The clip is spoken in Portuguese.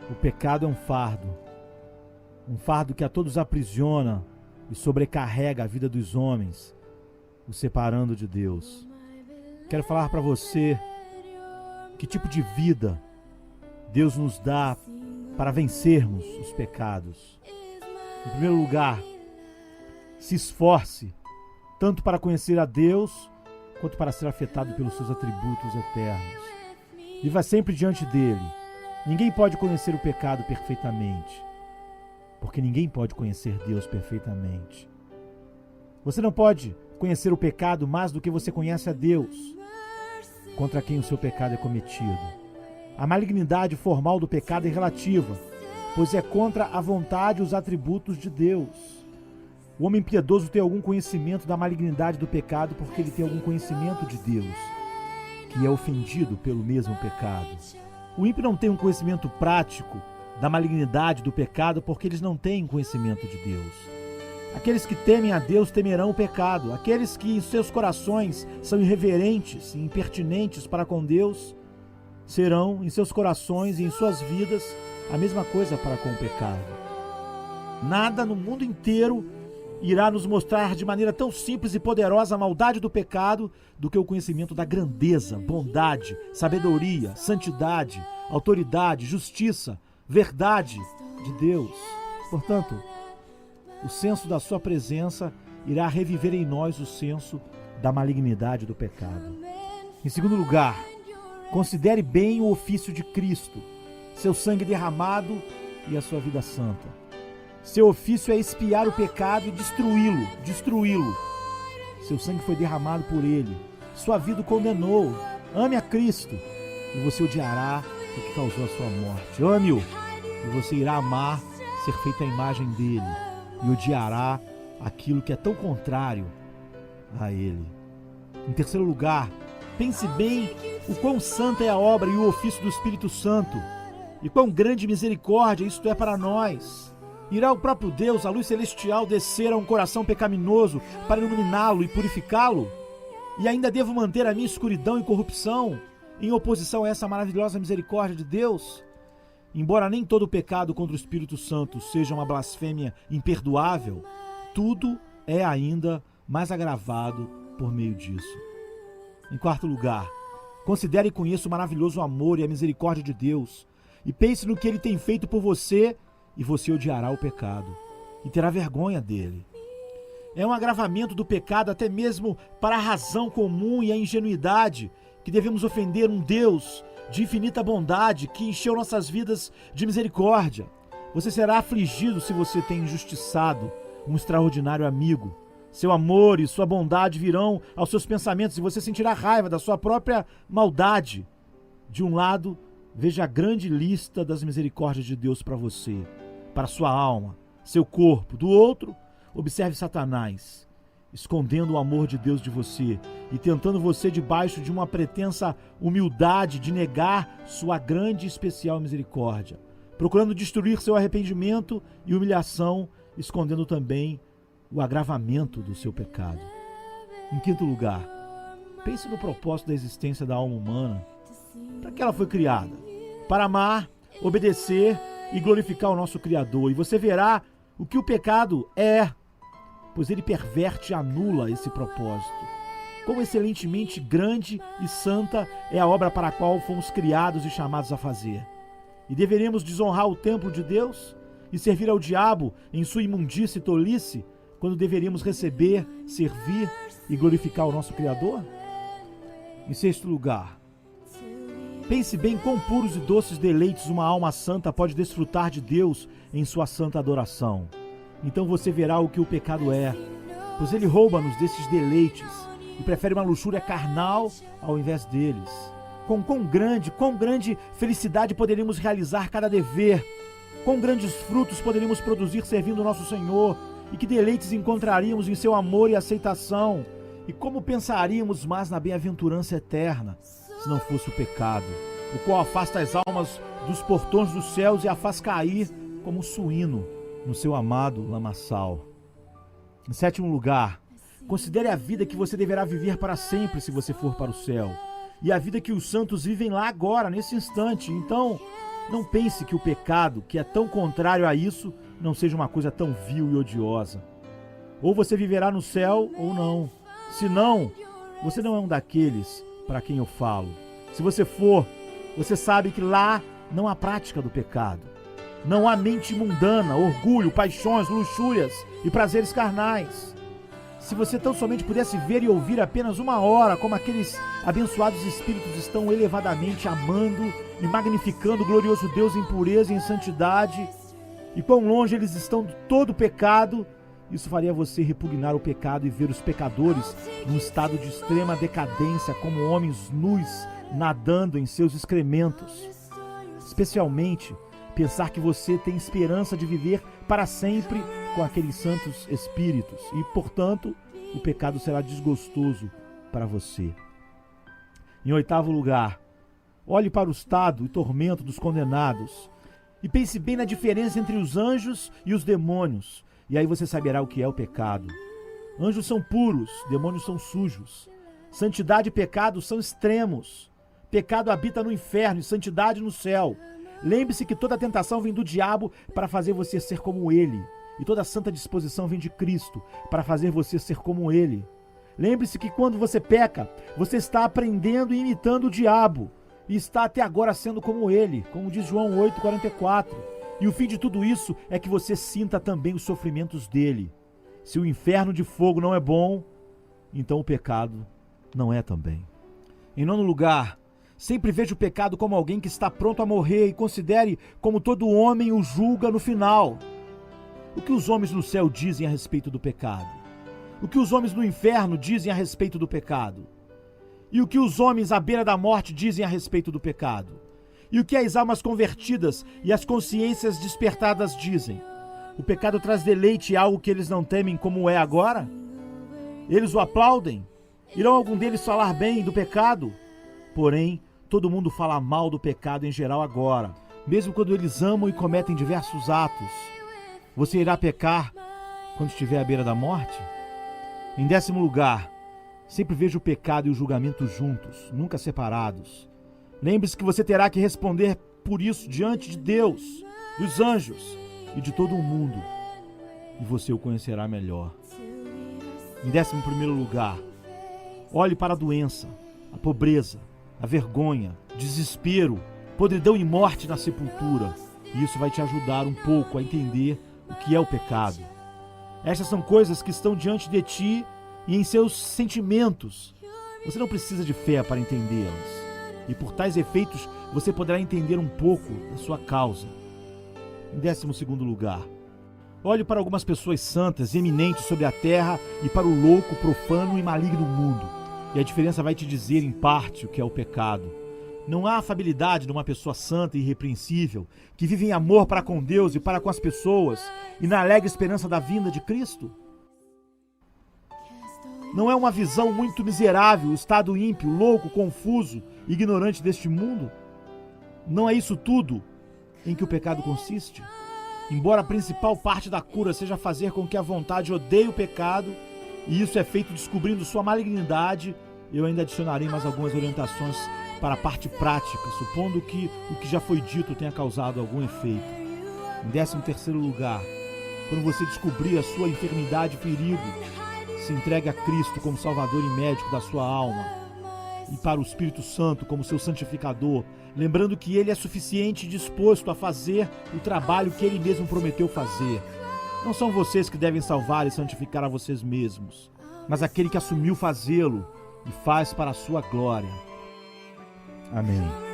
O pecado é um fardo que a todos aprisiona e sobrecarrega a vida dos homens, os separando de Deus. Quero falar para você que tipo de vida Deus nos dá para vencermos os pecados. Em primeiro lugar, se esforce tanto para conhecer a Deus quanto para ser afetado pelos seus atributos eternos. Viva sempre diante dele. Ninguém pode conhecer o pecado perfeitamente, porque ninguém pode conhecer Deus perfeitamente. Você não pode conhecer o pecado mais do que você conhece a Deus, contra quem o seu pecado é cometido. A malignidade formal do pecado é relativa, pois é contra a vontade e os atributos de Deus. O homem piedoso tem algum conhecimento da malignidade do pecado porque ele tem algum conhecimento de Deus, que é ofendido pelo mesmo pecado. O ímpio não tem um conhecimento prático da malignidade do pecado porque eles não têm conhecimento de Deus. Aqueles que temem a Deus temerão o pecado. Aqueles que em seus corações são irreverentes e impertinentes para com Deus serão em seus corações e em suas vidas a mesma coisa para com o pecado. Nada no mundo inteiro irá nos mostrar de maneira tão simples e poderosa a maldade do pecado do que o conhecimento da grandeza, bondade, sabedoria, santidade, autoridade, justiça, verdade de Deus. Portanto, o senso da sua presença irá reviver em nós o senso da malignidade do pecado. Em segundo lugar, considere bem o ofício de Cristo, seu sangue derramado e a sua vida santa. Seu ofício é expiar o pecado e destruí-lo. Seu sangue foi derramado por ele. Sua vida o condenou. Ame a Cristo e você odiará o que causou a sua morte. Ame-o e você irá amar ser feito à imagem dele e odiará aquilo que é tão contrário a ele. Em terceiro lugar, pense bem o quão santa é a obra e o ofício do Espírito Santo e quão grande misericórdia isto é para nós. Irá o próprio Deus, a luz celestial, descer a um coração pecaminoso para iluminá-lo e purificá-lo? E ainda devo manter a minha escuridão e corrupção em oposição a essa maravilhosa misericórdia de Deus? Embora nem todo pecado contra o Espírito Santo seja uma blasfêmia imperdoável, tudo é ainda mais agravado por meio disso. Em quarto lugar, considere e conheça o maravilhoso amor e a misericórdia de Deus e pense no que ele tem feito por você e você odiará o pecado e terá vergonha dele. É um agravamento do pecado até mesmo para a razão comum e a ingenuidade que devemos ofender um Deus de infinita bondade que encheu nossas vidas de misericórdia. Você será afligido se você tem injustiçado um extraordinário amigo. Seu amor e sua bondade virão aos seus pensamentos e você sentirá raiva da sua própria maldade. De um lado, veja a grande lista das misericórdias de Deus para você, para sua alma, seu corpo. Do outro, observe Satanás, escondendo o amor de Deus de você e tentando você debaixo de uma pretensa humildade de negar sua grande e especial misericórdia, procurando destruir seu arrependimento e humilhação, escondendo também o agravamento do seu pecado. Em quinto lugar, pense no propósito da existência da alma humana. Para que ela foi criada? Para amar, obedecer e glorificar o nosso Criador. E você verá o que o pecado é, pois ele perverte e anula esse propósito. Quão excelentemente grande e santa é a obra para a qual fomos criados e chamados a fazer. E deveremos desonrar o templo de Deus e servir ao diabo em sua imundície e tolice, quando deveríamos receber, servir e glorificar o nosso Criador? Em sexto lugar, pense bem quão puros e doces deleites uma alma santa pode desfrutar de Deus em sua santa adoração. Então você verá o que o pecado é, pois ele rouba-nos desses deleites e prefere uma luxúria carnal ao invés deles. Com quão grande felicidade poderíamos realizar cada dever, quão grandes frutos poderíamos produzir servindo o nosso Senhor, e que deleites encontraríamos em seu amor e aceitação, e como pensaríamos mais na bem-aventurança eterna, se não fosse o pecado, o qual afasta as almas dos portões dos céus e a faz cair como um suíno no seu amado lamaçal. Em sétimo lugar, considere a vida que você deverá viver para sempre se você for para o céu, e a vida que os santos vivem lá agora, nesse instante. Então, Não pense que o pecado, que é tão contrário a isso, não seja uma coisa tão vil e odiosa. Ou você viverá no céu ou não. Se não, você não é um daqueles para quem eu falo. Se você for, você sabe que lá não há prática do pecado. Não há mente mundana, orgulho, paixões, luxúrias e prazeres carnais. Se você tão somente pudesse ver e ouvir apenas uma hora como aqueles abençoados espíritos estão elevadamente amando e magnificando o glorioso Deus em pureza e em santidade, e quão longe eles estão de todo pecado, isso faria você repugnar o pecado e ver os pecadores num estado de extrema decadência como homens nus nadando em seus excrementos. Especialmente, pensar que você tem esperança de viver para sempre com aqueles santos espíritos e, portanto, o pecado será desgostoso para você. Em 8º lugar, olhe para o estado e tormento dos condenados e pense bem na diferença entre os anjos e os demônios, e aí você saberá o que é o pecado. Anjos são puros, demônios são sujos. Santidade e pecado são extremos. Pecado habita no inferno e santidade no céu. Lembre-se que toda tentação vem do diabo para fazer você ser como ele. E toda santa disposição vem de Cristo para fazer você ser como ele. Lembre-se que quando você peca, você está aprendendo e imitando o diabo. E está até agora sendo como ele, como diz João 8,44. E o fim de tudo isso é que você sinta também os sofrimentos dele. Se o inferno de fogo não é bom, então o pecado não é também. Em 9º lugar, sempre veja o pecado como alguém que está pronto a morrer e considere como todo homem o julga no final. O que os homens no céu dizem a respeito do pecado? O que os homens no inferno dizem a respeito do pecado? E o que os homens à beira da morte dizem a respeito do pecado? E o que as almas convertidas e as consciências despertadas dizem? O pecado traz deleite e algo que eles não temem como é agora? Eles o aplaudem? Irão algum deles falar bem do pecado? Porém, todo mundo fala mal do pecado em geral agora, mesmo quando eles amam e cometem diversos atos. Você irá pecar quando estiver à beira da morte? Em 10º lugar, sempre veja o pecado e o julgamento juntos, nunca separados. Lembre-se que você terá que responder por isso diante de Deus, dos anjos e de todo o mundo, e você o conhecerá melhor. Em 11º lugar, olhe para a doença, a pobreza, a vergonha, desespero, podridão e morte na sepultura, e isso vai te ajudar um pouco a entender o que é o pecado. Estas são coisas que estão diante de ti e em seus sentimentos. Você não precisa de fé para entendê-las. E por tais efeitos, você poderá entender um pouco da sua causa. Em 12º lugar, olhe para algumas pessoas santas e eminentes sobre a terra e para o louco, profano e maligno mundo. E a diferença vai te dizer, em parte, o que é o pecado. Não há afabilidade numa pessoa santa e irrepreensível, que vive em amor para com Deus e para com as pessoas, e na alegre esperança da vinda de Cristo? Não é uma visão muito miserável o estado ímpio, louco, confuso, ignorante deste mundo? Não é isso tudo em que o pecado consiste? Embora a principal parte da cura seja fazer com que a vontade odeie o pecado, e isso é feito descobrindo sua malignidade, eu ainda adicionarei mais algumas orientações para a parte prática, supondo que o que já foi dito tenha causado algum efeito. Em 13º lugar, quando você descobrir a sua enfermidade e perigo, se entregue a Cristo como Salvador e médico da sua alma, e para o Espírito Santo como seu santificador, lembrando que Ele é suficiente e disposto a fazer o trabalho que Ele mesmo prometeu fazer. Não são vocês que devem salvar e santificar a vocês mesmos, mas aquele que assumiu fazê-lo e faz para a sua glória. Amém.